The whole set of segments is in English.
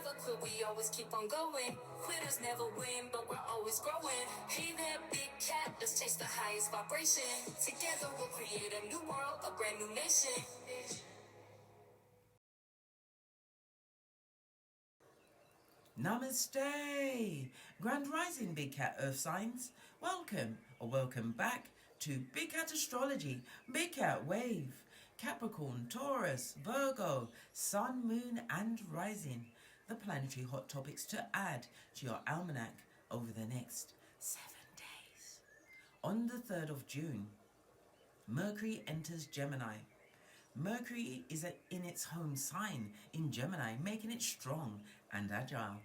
never quit, we always keep on going. Quitters never win, but we're always growing. Hey there, big cat, let's chase the highest vibration. Together we'll create a new world, a brand new nation. Namaste! Grand Rising Big Cat Earth Signs. Welcome or welcome back to Big Cat Astrology, Big Cat Wave, Capricorn, Taurus, Virgo, Sun, Moon and Rising. The planetary hot topics to add to your almanac over the next 7 days. On the 3rd of June, Mercury enters Gemini. Mercury is in its home sign in Gemini, making it strong and agile.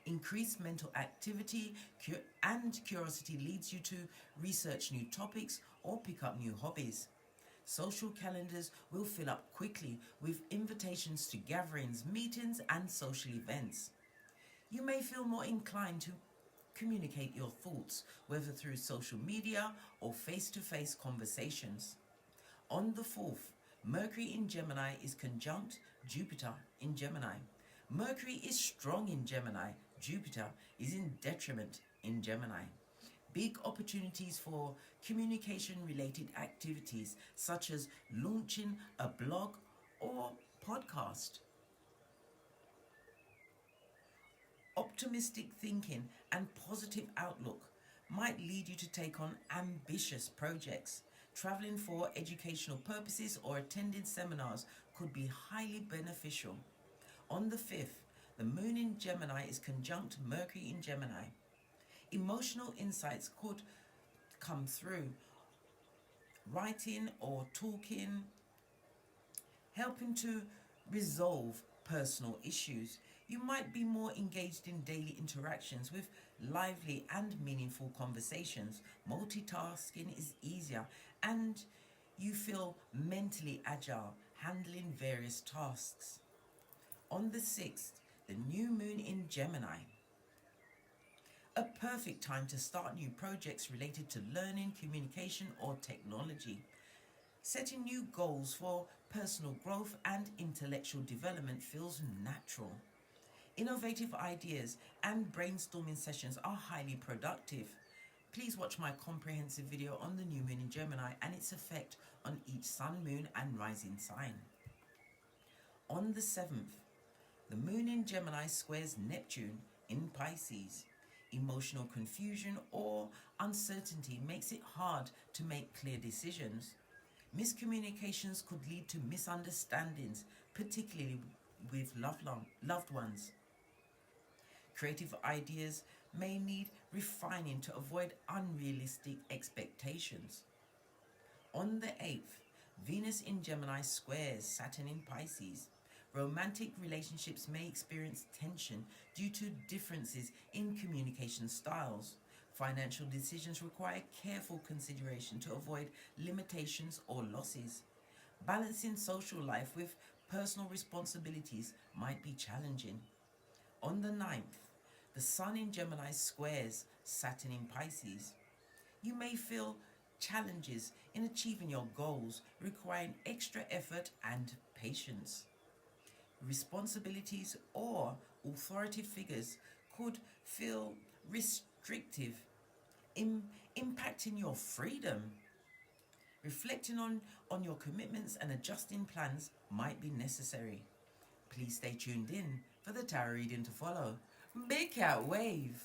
Increased mental activity and curiosity leads you to research new topics or pick up new hobbies. Social calendars will fill up quickly with invitations to gatherings, meetings and social events. You may feel more inclined to communicate your thoughts, whether through social media or face-to-face conversations. On the 4th, Mercury in Gemini is conjunct Jupiter in Gemini. Mercury is strong in Gemini. Jupiter is in detriment in Gemini. Big opportunities for communication-related activities such as launching a blog or podcast. Optimistic thinking and positive outlook might lead you to take on ambitious projects. Traveling for educational purposes or attending seminars could be highly beneficial. On the 5th, the Moon in Gemini is conjunct Mercury in Gemini. Emotional insights could come through writing or talking, helping to resolve personal issues. You might be more engaged in daily interactions with lively and meaningful conversations. Multitasking is easier and you feel mentally agile, handling various tasks. On the 6th, the new moon in Gemini. A perfect time to start new projects related to learning, communication or technology. Setting new goals for personal growth and intellectual development feels natural. Innovative ideas and brainstorming sessions are highly productive. Please watch my comprehensive video on the new moon in Gemini and its effect on each sun, moon and rising sign. On the 7th, the moon in Gemini squares Neptune in Pisces. Emotional confusion or uncertainty makes it hard to make clear decisions. Miscommunications could lead to misunderstandings, particularly with loved ones. Creative ideas may need refining to avoid unrealistic expectations. On the 8th, Venus in Gemini squares Saturn in Pisces. Romantic relationships may experience tension due to differences in communication styles. Financial decisions require careful consideration to avoid limitations or losses. Balancing social life with personal responsibilities might be challenging. On the 9th, the Sun in Gemini squares Saturn in Pisces. You may feel challenges in achieving your goals, requiring extra effort and patience. Responsibilities or authority figures could feel restrictive, impacting your freedom. Reflecting on your commitments and adjusting plans might be necessary. Please stay tuned in for the tarot reading to follow. Big Cat Wave.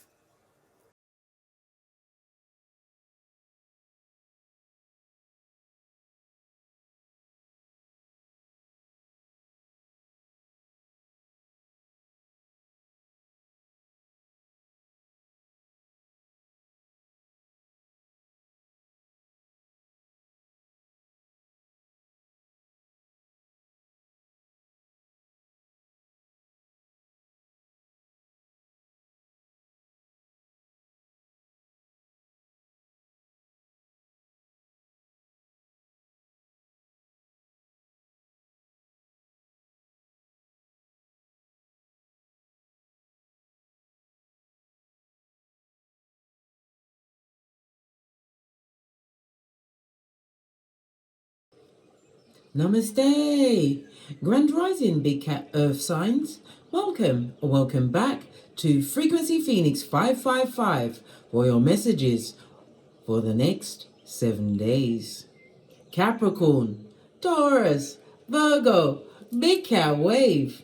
Namaste! Grand Rising Big Cat Earth Signs. Welcome or welcome back to Frequency Phoenix 555 for your messages for the next 7 days. Capricorn, Taurus, Virgo, Big Cat Wave.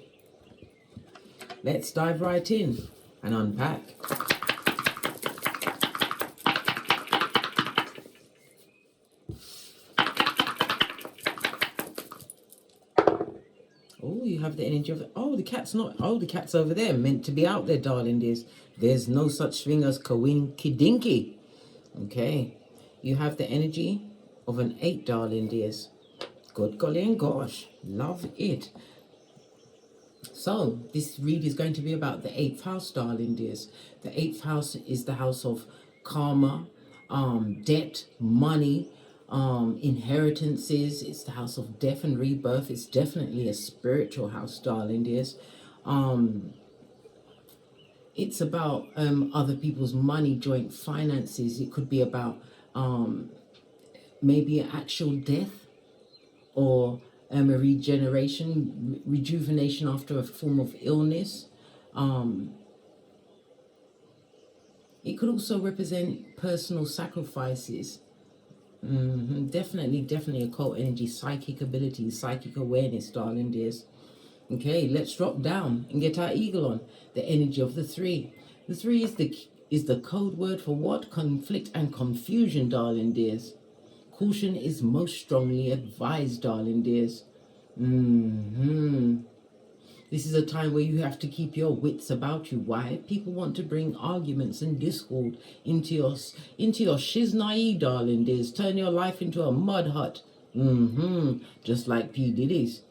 Let's dive right in and unpack. Oh, you have the energy of, oh, the cat's not, oh, the cat's over there, meant to be out there, darling. There's no such thing as coinkydinky. Okay, you have the energy of an 8, darling dears. Good golly and gosh, love it. So this read is going to be about the 8th house, darling dears. The 8th house is the house of karma, debt, money, inheritances. It's the house of death and rebirth. It's definitely a spiritual house, darling dears. It's about other people's money, joint finances. It could be about maybe an actual death, or a rejuvenation after a form of illness. It could also represent personal sacrifices. Definitely occult energy, psychic abilities, psychic awareness, darling dears. Okay, let's drop down and get our eagle on. The energy of the 3. The 3 is the code word for what? Conflict and confusion, darling dears. Caution is most strongly advised, darling dears. This is a time where you have to keep your wits about you. Why? People want to bring arguments and discord into your shiznai, darling dears. Turn your life into a mud hut. Just like P. Diddy's.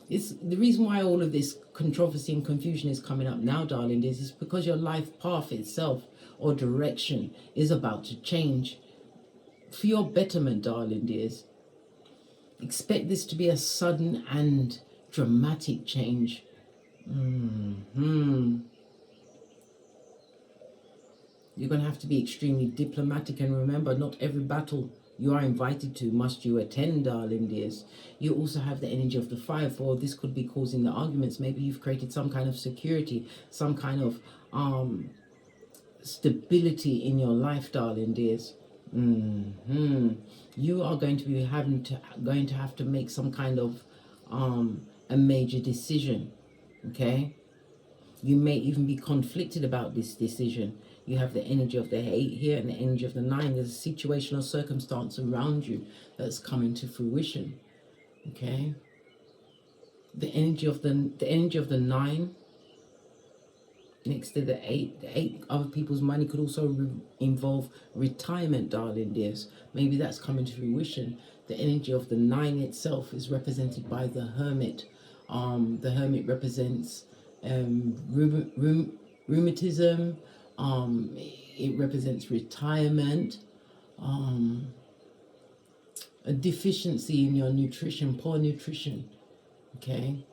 It's the reason why all of this controversy and confusion is coming up now, darling dears, is because your life path itself or direction is about to change. For your betterment, darling dears. Expect this to be a sudden and dramatic change. You're going to have to be extremely diplomatic, and remember, not every battle you are invited to must you attend, darling dears. You also have the energy of the 5, or this could be causing the arguments. Maybe you've created some kind of security, some kind of stability in your life, darling dears. You are going to be going to have to make some kind of a major decision. Okay, you may even be conflicted about this decision. You have the energy of the 8 here and the energy of the 9. There's a situation or circumstance around you that's coming to fruition. Okay, the energy of the 9 next to the 8. The 8, other people's money could also involve retirement, darling dears. Maybe that's coming to fruition. The energy of the 9 itself is represented by the Hermit. The Hermit represents rheumatism. It represents retirement, a deficiency in your nutrition, poor nutrition. Okay.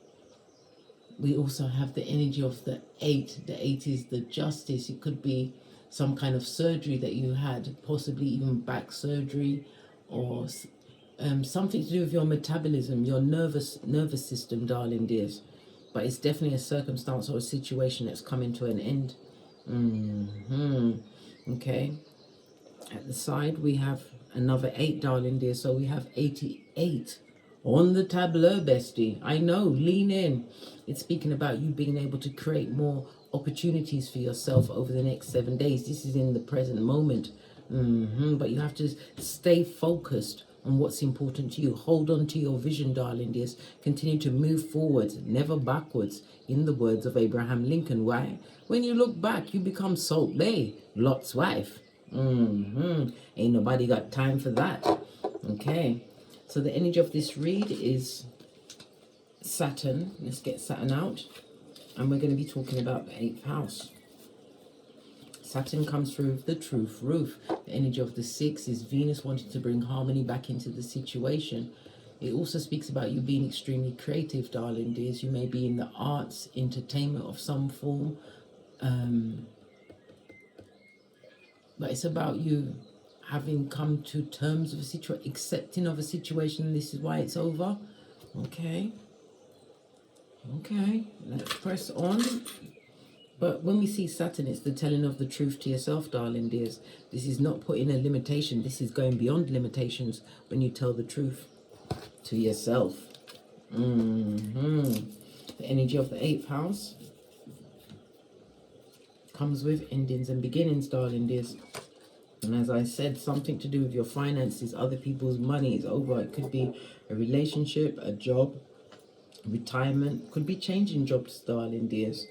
We also have the energy of the 8. The 8 is the justice. It could be some kind of surgery that you had, possibly even back surgery, or something to do with your metabolism, your nervous system, darling dears. But it's definitely a circumstance or a situation that's coming to an end. Okay. At the side we have another 8, darling dear. So we have 88 on the tableau, bestie. I know, lean in. It's speaking about you being able to create more opportunities for yourself over the next 7 days. This is in the present moment. But you have to stay focused on what's important to you. Hold on to your vision, darling dears. Continue to move forwards, never backwards, in the words of Abraham Lincoln. Why? When you look back, you become Salt Bay, Lot's wife. Ain't nobody got time for that. Okay, so the energy of this read is Saturn. Let's get Saturn out, and we're going to be talking about the 8th house. Saturn comes through the truth roof. The energy of the 6 is Venus wanting to bring harmony back into the situation. It also speaks about you being extremely creative, darling dears. You may be in the arts, entertainment of some form. But it's about you having come to terms with a situation, accepting of a situation. This is why it's over. Okay. Okay, let's press on. But when we see Saturn, it's the telling of the truth to yourself, darling dears. This is not putting a limitation. This is going beyond limitations when you tell the truth to yourself. The energy of the 8th house comes with endings and beginnings, darling dears. And as I said, something to do with your finances, other people's money is over. It could be a relationship, a job, retirement, could be changing jobs, darling dears.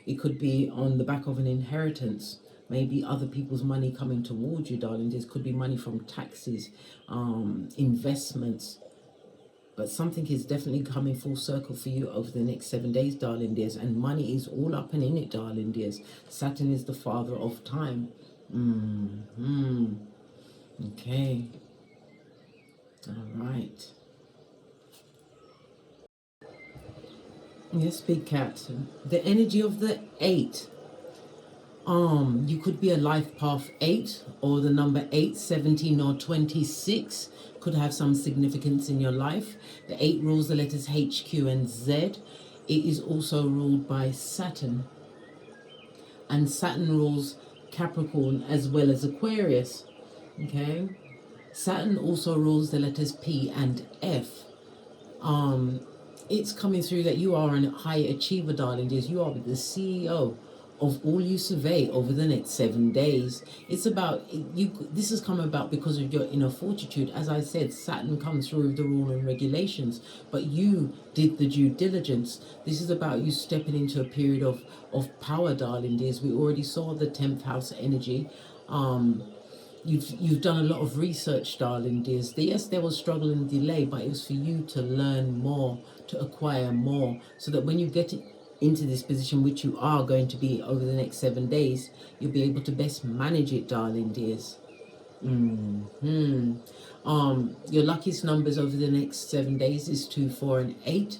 It could be on the back of an inheritance, maybe other people's money coming towards you, darling dears. Could be money from taxes, investments. But something is definitely coming full circle for you over the next 7 days, darling dears. And money is all up and in it, darling dears. Saturn is the father of time. Okay. All right. Yes, big cat. The energy of the 8. You could be a life path 8, or the number 8, 17, or 26 could have some significance in your life. The 8 rules the letters H, Q, and Z. It is also ruled by Saturn. And Saturn rules Capricorn as well as Aquarius. Okay. Saturn also rules the letters P and F. It's coming through that you are a high achiever, darling dears. You are the CEO of all you survey over the next 7 days. It's about you. This has come about because of your inner fortitude. As I said, Saturn comes through with the rule and regulations, but you did the due diligence. This is about you stepping into a period of power, darling dears. We already saw the 10th house energy. You've done a lot of research, darling dears. Yes, there was struggle and delay, but it was for you to learn more, to acquire more, so that when you get into this position, which you are going to be over the next 7 days, you'll be able to best manage it, darling dears. Your luckiest numbers over the next 7 days is 2, 4, and 8.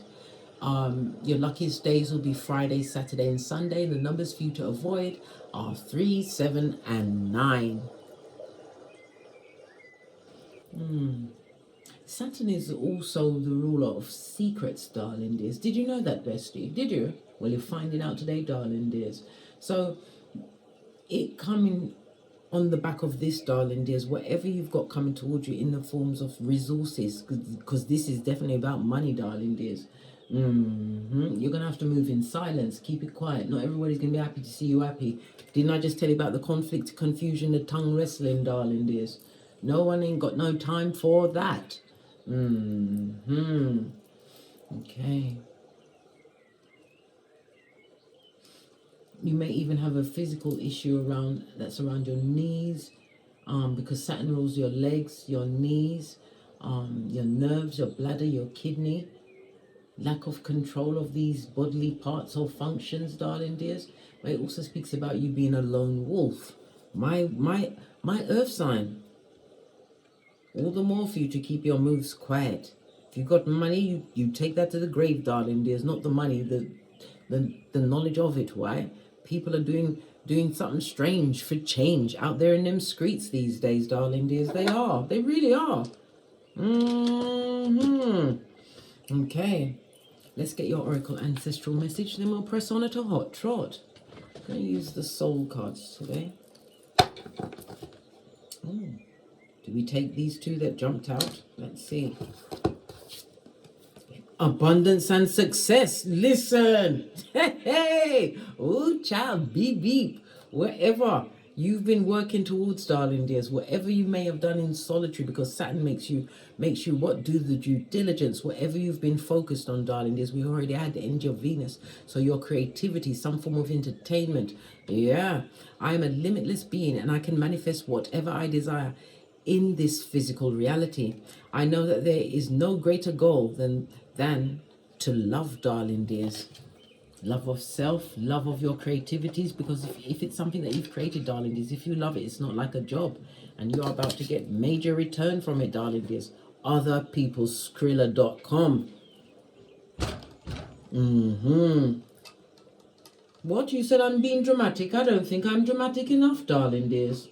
Your luckiest days will be Friday, Saturday, and Sunday. The numbers for you to avoid are 3, 7, and 9. Saturn is also the ruler of secrets, darling dears. Did you know that, bestie? Did you? Well, you're finding out today, darling dears. So, it coming on the back of this, darling dears, whatever you've got coming towards you in the forms of resources, because this is definitely about money, darling dears. You're going to have to move in silence. Keep it quiet. Not everybody's going to be happy to see you happy. Didn't I just tell you about the conflict, confusion, the tongue wrestling, darling dears? No one ain't got no time for that. Okay. You may even have a physical issue around your knees, because Saturn rules your legs, your knees, your nerves, your bladder, your kidney. Lack of control of these bodily parts or functions, darling dears. But it also speaks about you being a lone wolf. My earth sign. All the more for you to keep your moves quiet. If you've got money, you take that to the grave, darling dears. Not the money, the knowledge of it. Why? People are doing something strange for change out there in them streets these days, darling dears. They are. They really are. Okay. Let's get your oracle ancestral message. Then we'll press on at a hot trot. I'm going to use the soul cards today. Do we take these two that jumped out? Let's see. Abundance and success. Listen. Hey. Oh, child. Beep, beep. Wherever you've been working towards, darling dears, whatever you may have done in solitary, because Saturn makes you what? Do the due diligence. Whatever you've been focused on, darling dears. We already had the energy of Venus. So your creativity, some form of entertainment. Yeah. I am a limitless being and I can manifest whatever I desire in this physical reality. I know that there is no greater goal than to love, darling dears. Love of self, love of your creativities, because if it's something that you've created, darling dears, if you love it, it's not like a job, and you're about to get major return from it, darling dears. Otherpeopleskriller.com. What, you said I'm being dramatic? I don't think I'm dramatic enough, darling dears.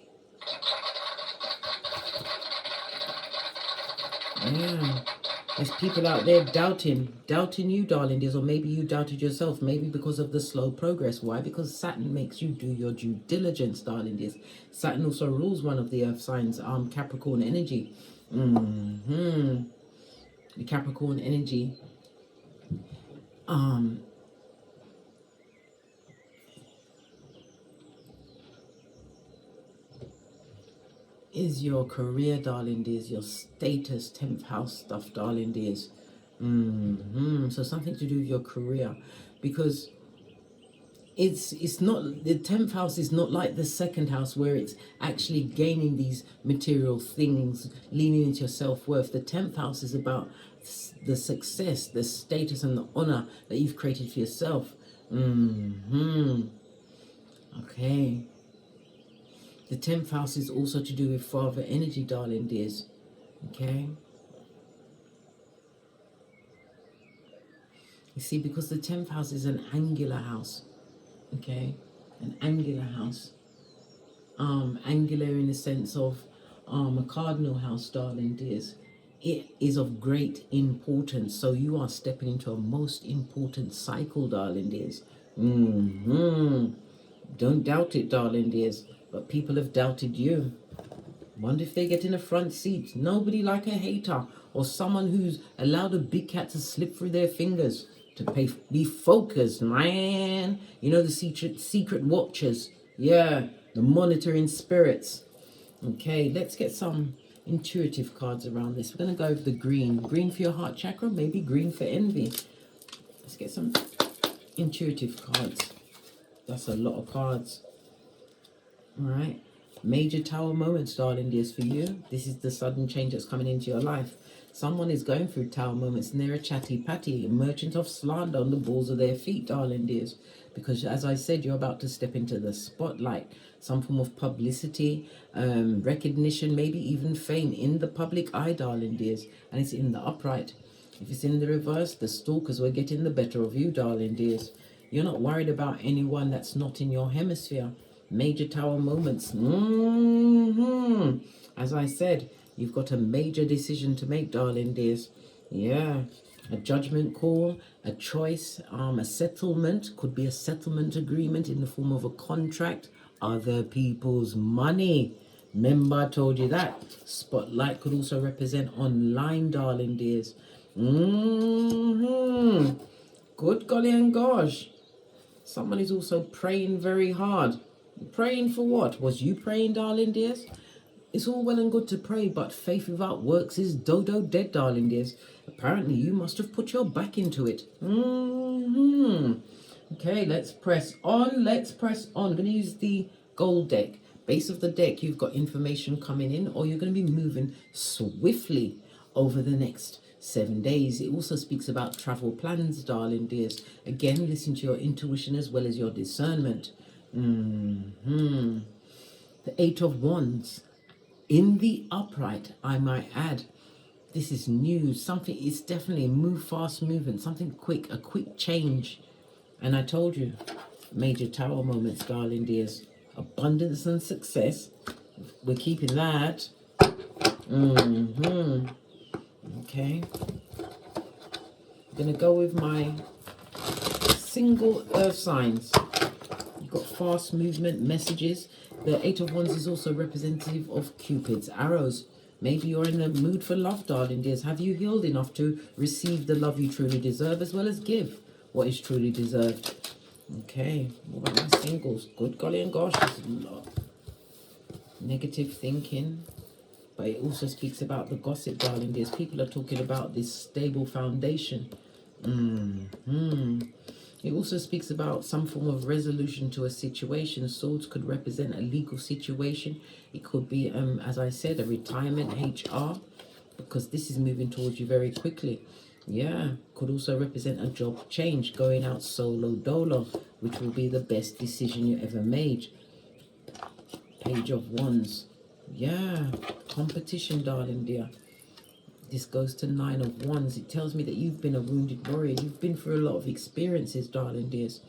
Yeah. There's people out there doubting you, darling dears, or maybe you doubted yourself, maybe because of the slow progress. Why? Because Saturn makes you do your due diligence, darling dears. Saturn also rules one of the earth signs, Capricorn energy. The Capricorn energy is your career, darling dears, your status, 10th house stuff, darling dears. So something to do with your career, because it's not, the 10th house is not like the second house where it's actually gaining these material things, leaning into your self-worth. The 10th house is about the success, the status and the honor that you've created for yourself. Okay. The 10th house is also to do with father energy, darling dears. Okay. You see, because the 10th house is an angular house. Okay, an angular house. Angular in the sense of a cardinal house, darling dears. It is of great importance. So you are stepping into a most important cycle, darling dears. Don't doubt it, darling dears. But people have doubted you. Wonder if they get in a front seat. Nobody like a hater or someone who's allowed a big cat to slip through their fingers. To be focused, man. You know, the secret watchers. Yeah, the monitoring spirits. Okay, let's get some intuitive cards around this. We're going to go with the green. Green for your heart chakra, maybe green for envy. Let's get some intuitive cards. That's a lot of cards. All right. Major tower moments, darling dears, for you. This is the sudden change that's coming into your life. Someone is going through tower moments and they're a chatty patty, a merchant of slander on the balls of their feet, darling dears. Because as I said, you're about to step into the spotlight. Some form of publicity, recognition, maybe even fame in the public eye, darling dears. And it's in the upright. If it's in the reverse, the stalkers will get in the better of you, darling dears. You're not worried about anyone that's not in your hemisphere. Major tower moments. As I said, you've got a major decision to make, darling dears. Yeah. A judgment call, a choice, a settlement. Could be a settlement agreement in the form of a contract. Other people's money. Remember I told you that. Spotlight could also represent online, darling dears. Good golly and gosh. Someone is also praying very hard. Praying for what? Was you praying, darling dears? It's all well and good to pray, but faith without works is dodo dead, darling dears. Apparently, you must have put your back into it. Okay, let's press on. Let's press on. I'm going to use the gold deck. Base of the deck, you've got information coming in, or you're going to be moving swiftly over the next 7 days. It also speaks about travel plans, darling dears. Again, listen to your intuition as well as your discernment. The Eight of Wands. In the upright, I might add. This is news. Something, it's definitely move fast movement. Something quick, a quick change. And I told you, major tower moments, darling dears. Abundance and success. We're keeping that. Okay. I'm going to go with my single earth signs. You've got fast movement, messages. The Eight of Wands is also representative of Cupid's arrows. Maybe you're in the mood for love, darling dears. Have you healed enough to receive the love you truly deserve, as well as give what is truly deserved? Okay, what about my singles? Good golly and gosh, there's a lot. Negative thinking. But it also speaks about the gossip, darling dears. People are talking about this stable foundation. It also speaks about some form of resolution to a situation. Swords could represent a legal situation. It could be, as I said, a retirement, HR, because this is moving towards you very quickly. Yeah, could also represent a job change, going out solo dolo, which will be the best decision you ever made. Page of Wands. Yeah, competition, darling dear. This goes to Nine of Wands. It tells me that you've been a wounded warrior. You've been through a lot of experiences, darling dears.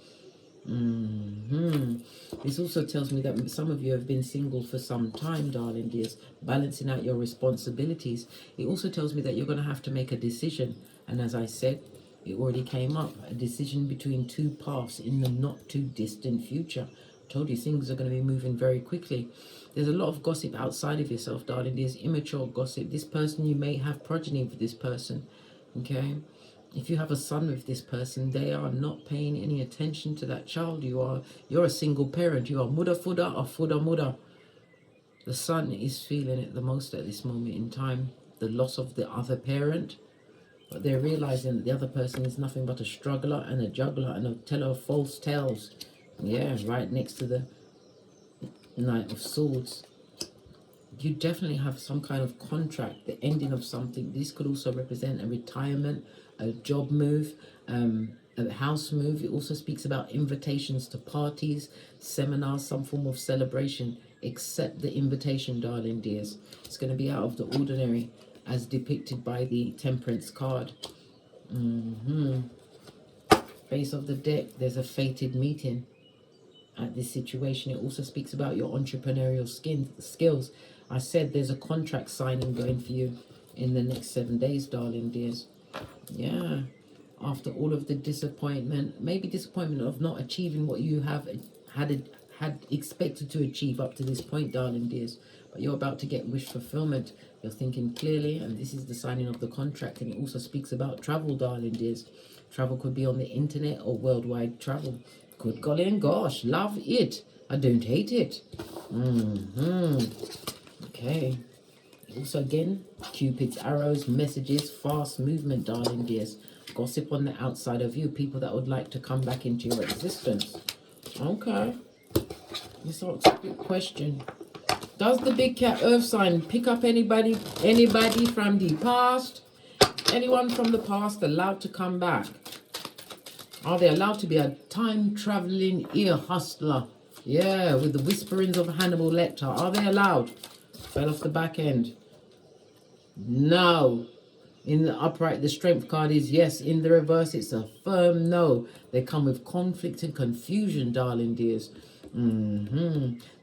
This also tells me that some of you have been single for some time, darling dears, balancing out your responsibilities. It also tells me that you're going to have to make a decision. And as I said, it already came up, a decision between two paths in the not too distant future. I told you things are going to be moving very quickly. There's a lot of gossip outside of yourself, darling. There's immature gossip. This person, you may have progeny with this person, okay? If you have a son with this person, they are not paying any attention to that child. You're a single parent. You are mudda fudda or fudda mudda. The son is feeling it the most at this moment in time, the loss of the other parent. But they're realizing that the other person is nothing but a struggler and a juggler and a teller of false tales. Yeah, right next to the Knight of Swords. You definitely have some kind of contract, the ending of something. This could also represent a retirement, a job move, a house move. It also speaks about invitations to parties, seminars, some form of celebration. Accept the invitation, darling dears. It's going to be out of the ordinary, as depicted by the Temperance card. Base of the deck, there's a fated meeting at this situation. It also speaks about your entrepreneurial skills. I said there's a contract signing going for you in the next 7 days, darling dears. Yeah, after all of the disappointment, maybe disappointment of not achieving what you have had expected to achieve up to this point, darling dears, but you're about to get wish fulfillment. You're thinking clearly, and this is the signing of the contract. And it also speaks about travel, darling dears. Travel could be on the internet or worldwide travel. Good golly and gosh, love it. I don't hate it. Okay. Also, again, Cupid's arrows, messages, fast movement, darling dears. Gossip on the outside of you, people that would like to come back into your existence. Okay. Let's ask a big question. Does the big cat earth sign pick up anybody from the past? Anyone from the past allowed to come back? Are they allowed to be a time-traveling ear hustler? Yeah, with the whisperings of Hannibal Lecter. Are they allowed? Fell off the back end. No. In the upright, the strength card is yes. In the reverse, it's a firm no. They come with conflict and confusion, darling dears.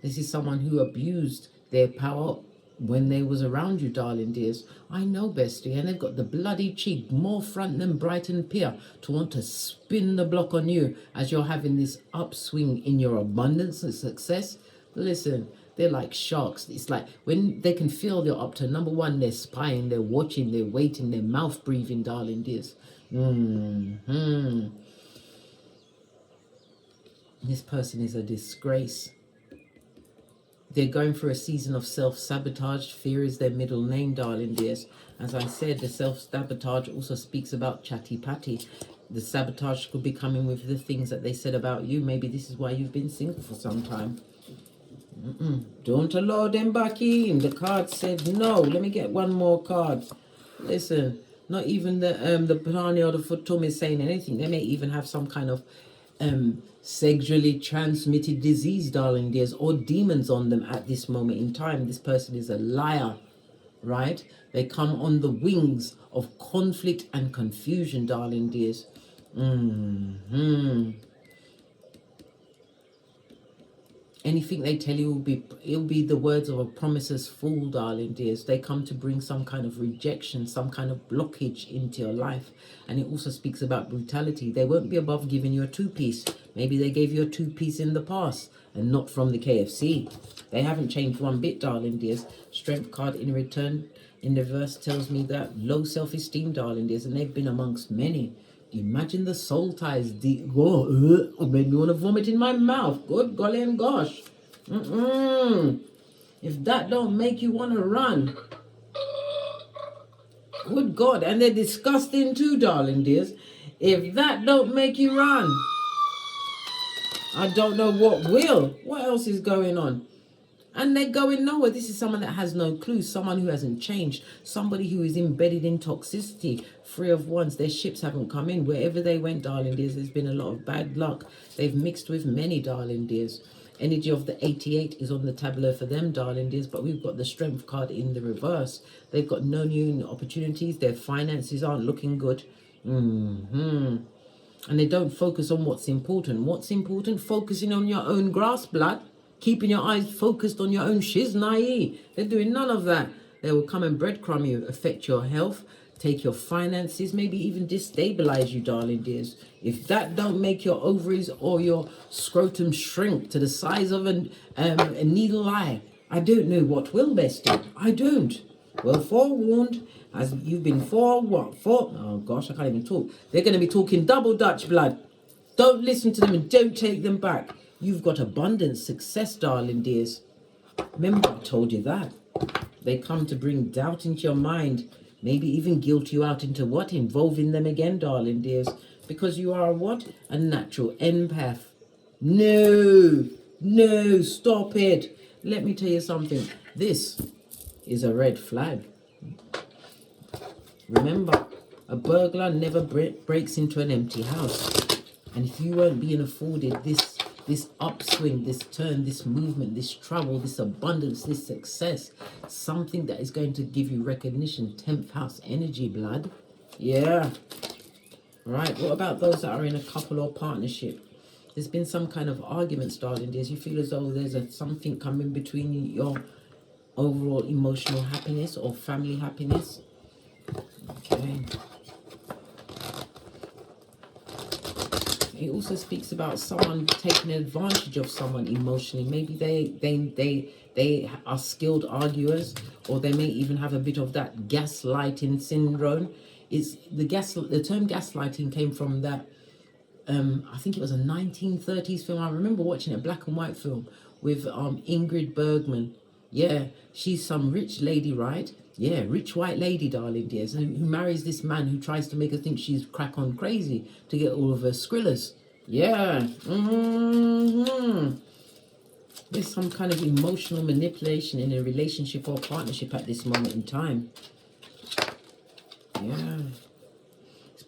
This is someone who abused their power when they was around you, darling dears. I know, bestie, and they've got the bloody cheek, more front than Brighton Pier, to want to spin the block on you as you're having this upswing in your abundance and success. Listen, they're like sharks. It's like when they can feel they're up to number one, they're spying, they're watching, they're waiting, they're mouth breathing, darling dears. This person is a disgrace. They're going through a season of self-sabotage. Fear is their middle name, darling dears. As I said, the self-sabotage also speaks about chatty-patty. The sabotage could be coming with the things that they said about you. Maybe this is why you've been single for some time. Don't allow them back in. The card said no. Let me get one more card. Listen, not even the Plani or the Futum is saying anything. They may even have some kind of sexually transmitted disease, darling dears, or demons on them at this moment in time. This person is a liar, right? They come on the wings of conflict and confusion, darling dears. Anything they tell you it'll be the words of a promiseless fool, darling dears. They come to bring some kind of rejection, some kind of blockage into your life. And it also speaks about brutality. They won't be above giving you a two-piece. Maybe they gave you a two-piece in the past and not from the KFC. They haven't changed one bit, darling dears. Strength card in return in the verse tells me that low self-esteem, darling dears, and they've been amongst many. Imagine the soul ties. Made me want to vomit in my mouth. Good golly and gosh. If that don't make you want to run. Good God. And they're disgusting too, darling dears. If that don't make you run, I don't know what will. What else is going on? And they're going nowhere. This is someone that has no clue. Someone who hasn't changed. Somebody who is embedded in toxicity. 3 of Wands. Their ships haven't come in. Wherever they went, darling dears, there's been a lot of bad luck. They've mixed with many, darling dears. Energy of the 88 is on the tableau for them, darling dears. But we've got the strength card in the reverse. They've got no new opportunities. Their finances aren't looking good. And they don't focus on what's important. What's important? Focusing on your own grass, blood. Keeping your eyes focused on your own shiznai. They're doing none of that. They will come and breadcrumb you, affect your health, take your finances, maybe even destabilize you, darling dears. If that don't make your ovaries or your scrotum shrink to the size of a needle eye, I don't know what will, bestie. I don't. Well, forewarned, as you've been oh gosh, I can't even talk. They're going to be talking double Dutch, blood. Don't listen to them and don't take them back. You've got abundance, success, darling dears. Remember, I told you that. They come to bring doubt into your mind, maybe even guilt you out into what? Involving them again, darling dears. Because you are what? A natural empath. No, no, stop it. Let me tell you something. This is a red flag. Remember, a burglar never breaks into an empty house. And if you weren't being afforded this upswing, this turn, this movement, this travel, this abundance, this success, something that is going to give you recognition, 10th house energy, blood. Yeah. Right. What about those that are in a couple or partnership? There's been some kind of arguments, darling dears. You feel as though there's something coming between your overall emotional happiness or family happiness. Okay. It also speaks about someone taking advantage of someone emotionally. Maybe they are skilled arguers, or they may even have a bit of that gaslighting syndrome. It's the term gaslighting came from that. I think it was a 1930s film. I remember watching a black and white film with Ingrid Bergman. Yeah, she's some rich lady, right? Yeah, rich white lady, darling dears, who marries this man who tries to make her think she's crack on crazy to get all of her skrillers. Yeah. There's some kind of emotional manipulation in a relationship or partnership at this moment in time. Yeah.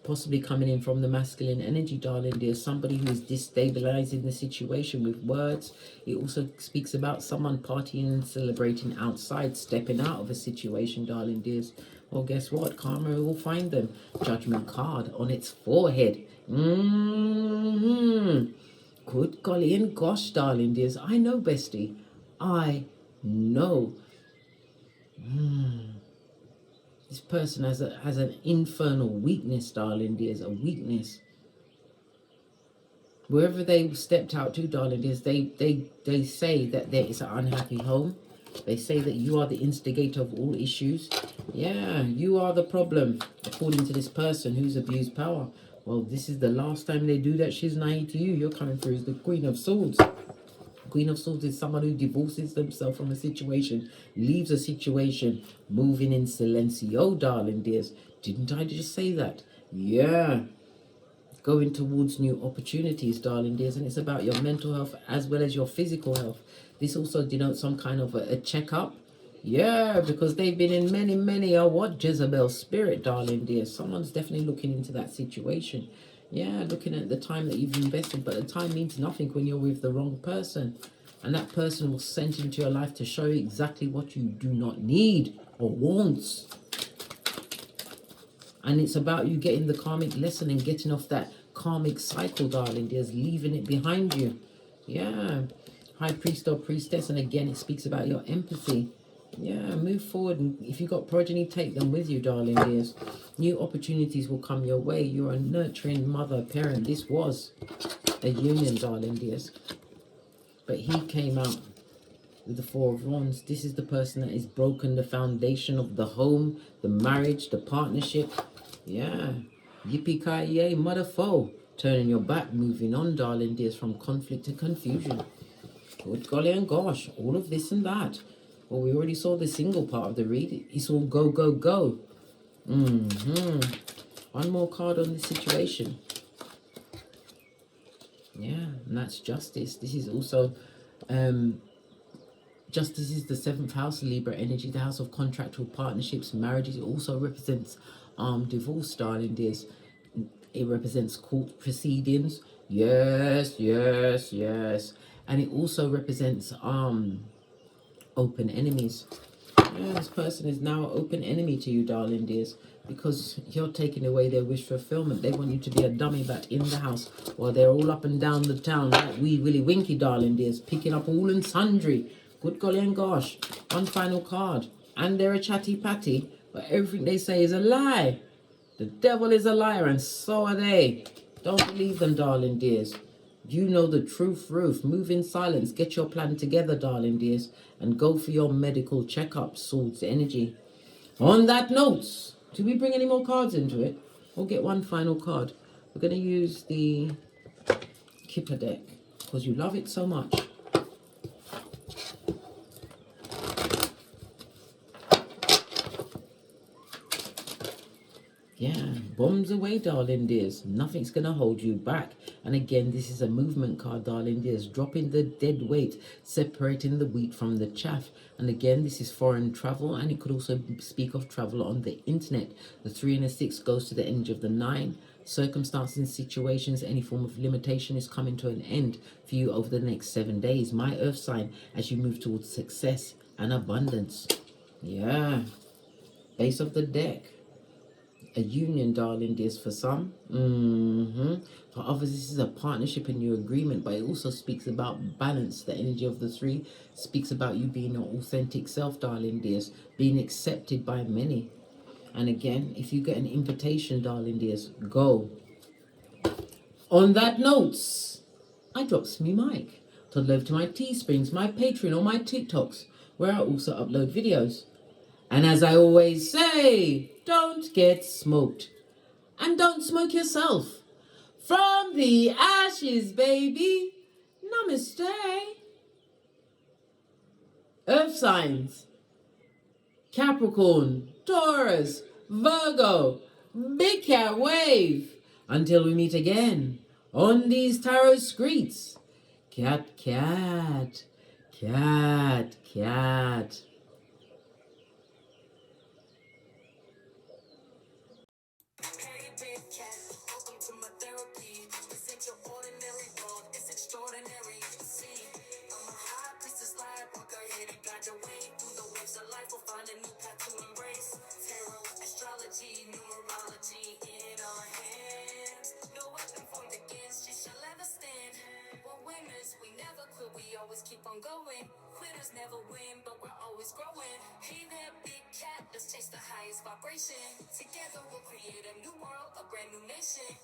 Possibly coming in from the masculine energy, darling dear. Somebody who is destabilizing the situation with words. It also speaks about someone partying and celebrating outside, stepping out of a situation, darling dears. Well, guess what? Karma will find them. Judgment card on its forehead. Good golly and gosh, darling dears. I know, bestie. I know. This person has an infernal weakness, darling dears, a weakness. Wherever they stepped out to, darling dears, they say that there is an unhappy home. They say that you are the instigator of all issues. Yeah, you are the problem, according to this person who's abused power. Well, this is the last time they do that. She's naive to you. You're coming through as the Queen of Swords. Queen of Swords is someone who divorces themselves from a situation, leaves a situation, moving in silencio, darling dears. Didn't I just say that? Yeah. Going towards new opportunities, darling dears, and it's about your mental health as well as your physical health. This also denotes some kind of a checkup. Yeah, because they've been in many a Jezebel spirit, darling dears. Someone's definitely looking into that situation. Yeah, looking at the time that you've invested, but the time means nothing when you're with the wrong person. And that person will send into your life to show you exactly what you do not need or want. And it's about you getting the karmic lesson and getting off that karmic cycle, darling dears, leaving it behind you. Yeah, high priest or priestess, and again, it speaks about your empathy. Yeah, move forward, and if you've got progeny, take them with you, darling dears. New opportunities will come your way. You're a nurturing mother, parent. This was a union, darling dears. But he came out with the Four of Wands. This is the person that has broken the foundation of the home, the marriage, the partnership. Yeah. Yippee-ki-yay, mother foe. Turning your back, moving on, darling dears, from conflict to confusion. Good golly and gosh, all of this and that. Well, we already saw the single part of the read. It's all go, go, go. One more card on this situation. Yeah, and that's justice. This is also justice is the 7th house, Libra energy, the house of contractual partnerships, marriages. It also represents divorce, darling dears. It represents court proceedings. Yes, yes, yes. And it also represents open enemies. Yeah, this person is now an open enemy to you, darling dears. because you're taking away their wish fulfillment. They want you to be a dummy bat in the house while they're all up and down the town like wee Willie Winky, darling dears, picking up all and sundry. Good golly and gosh. One final card. And they're a chatty patty, but everything they say is a lie. The devil is a liar, and so are they. Don't believe them, darling dears. You know the truth, Ruth. Move in silence. Get your plan together, darling dears, and go for your medical checkup, Swords Energy. On that note, do we bring any more cards into it? We'll get one final card. We're going to use the Kipper deck because you love it so much. Yeah, bombs away, darling dears. Nothing's going to hold you back. And again, this is a movement card, darling dears. Dropping the dead weight, separating the wheat from the chaff. And again, this is foreign travel, and it could also speak of travel on the internet. The 3 and a 6 goes to the energy of the 9. Circumstances and situations, any form of limitation is coming to an end for you over the next 7 days. My earth sign, as you move towards success and abundance. Yeah. Base of the deck. A union, darling dears, for some. For others, this is a partnership, a new agreement, but it also speaks about balance. The energy of the 3 speaks about you being your authentic self, darling dears, being accepted by many. And again, if you get an invitation, darling dears, go. On that note, I drops me mic. Toddle over to my Teesprings, my Patreon, or my TikToks, where I also upload videos. And as I always say, don't get smoked. And don't smoke yourself. From the ashes, baby. Namaste. Earth signs. Capricorn, Taurus, Virgo, Big Cat Wave. Until we meet again on these tarot streets. Cat, cat, cat, cat. Hey, big cat, welcome to my therapy. This ain't your ordinary world, it's extraordinary. See, I'm a high priestess, light walker, here to guide your way through the waves of life. We'll find a new path to embrace. Tarot, astrology, numerology in our hands. No weapon formed against you shall ever stand. We're winners, we never quit, we always keep on going. Quitters never win, but we're always growing. Hey there, big cat, let's chase the highest vibration. Together we'll create a new world, a brand new nation.